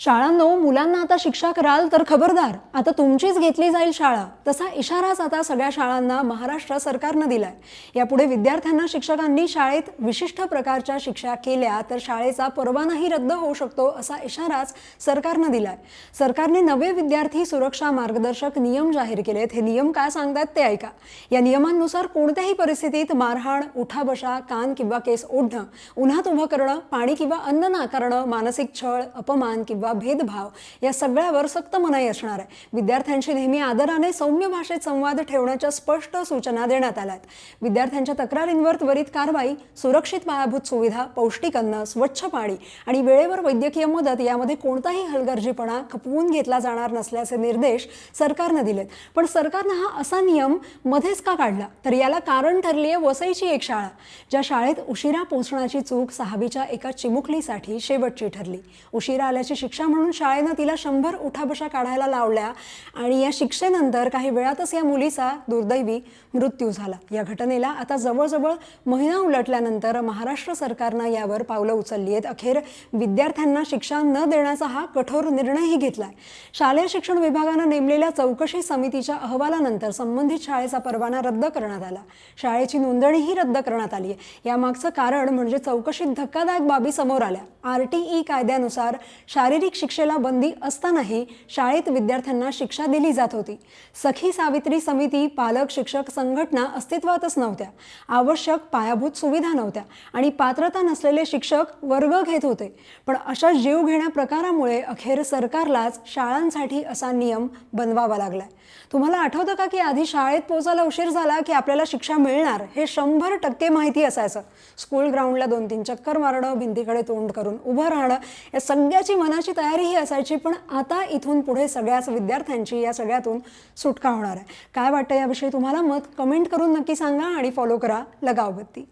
शाळांनो, मुलांना आता शिक्षा कराल तर खबरदार, आता तुमचीच घेतली जाईल शाळा, तसा इशाराच आता सगळ्या शाळांना महाराष्ट्र सरकारनं दिलाय। यापुढे विद्यार्थ्यांना शिक्षकांनी शाळेत विशिष्ट प्रकारच्या शिक्षा केल्या तर शाळेचा परवानाही रद्द होऊ शकतो, असा इशाराच सरकारनं दिलाय। सरकारने नवे विद्यार्थी सुरक्षा मार्गदर्शक नियम जाहीर केलेत। हे नियम काय सांगतात ते ऐका। या नियमांनुसार कोणत्याही परिस्थितीत मारहाण, उठाबशा, कान किंवा केस ओढणं, उन्हात उभं करणं, पाणी किंवा अन्न नाकारणं, मानसिक छळ, अपमान किंवा भेदभाव या सगळ्यावर सक्त मनाई असणार आहे। विद्यार्थ्यांशी नेहमी आदराने सौम्य भाषेत संवाद ठेवण्याच्या स्पष्ट सूचना देण्यात आल्या आहेत। विद्यार्थ्यांच्या तक्रारींवर त्वरित कारवाई, सुरक्षित पायाभूत सुविधा, पौष्टिक अन्न, स्वच्छ पाणी आणि वेळेवर वैद्यकीय मदत यामध्ये कोणताही हलगर्जीपणा खपवून घेतला जाणार नसल्याचे निर्देश सरकारने दिलेत। पण सरकारने हा असा नियम मध्येच का काढला, तर याला कारण ठरली आहे वसईची एक शाळा, ज्या शाळेत उशिरा पोहोचण्याची चूक 6वीच्या एका चिमुकलीसाठी शेवटची ठरली। उशिरा आल्याची शिक्षा म्हणून शाळेने तिला 100 उठाबशा काढायला लावल्या आणि या शिक्षेनंतर काही वेळातच या मुलीचा दुर्दैवी मृत्यू झाला। या घटनेला आता जवळजवळ महिना उलटल्यानंतर महाराष्ट्र सरकारने यावर पावलं उचलली आहेत। अखेर विद्यार्थ्यांना शिक्षा न देण्याचा हा कठोर निर्णयही घेतलाय। शालेय शिक्षण विभागाने नेमलेल्या चौकशी समितीच्या अहवालानंतर संबंधित शाळेचा परवाना रद्द करण्यात आला। शाळेची नोंदणीही रद्द करण्यात आली आहे। यामागचं कारण म्हणजे चौकशीत धक्कादायक बाबी समोर आल्या। RTE कायद्यानुसार शारीरिक शिक्षेला बंदी असतानाही शाळेत विद्यार्थ्यांना शिक्षा दिली जात होती। सखी सावित्री समिती, पालक शिक्षक संघटना अस्तित्वातच नव्हत्या। आवश्यक पायाभूत सुविधा नव्हत्या आणि पात्रता नसलेले शिक्षक वर्ग घेत होते। पण अशा जीवघेण्या प्रकारामुळे अखेर सरकारलाच शाळांसाठी असा नियम बनवावा लागलाय। तुम्हाला आठवतं का की आधी शाळेत पोहोचायला उशीर झाला की आपल्याला शिक्षा मिळणार हे 100% माहिती असायचं। स्कूल ग्राउंडला 2-3 चक्कर मारणं, भिंतीकडे तोंड करून उभं राहणं या सगळ्याची मनाची तयारीही असायची। पण आता इथून पुढे सगळ्याच विद्यार्थ्यांची या सगळ्यातून सुटका होणार आहे। काय वाटतं याविषयी तुम्हाला मत कमेंट करून नक्की सांगा आणि फॉलो करा लगावबत्ती।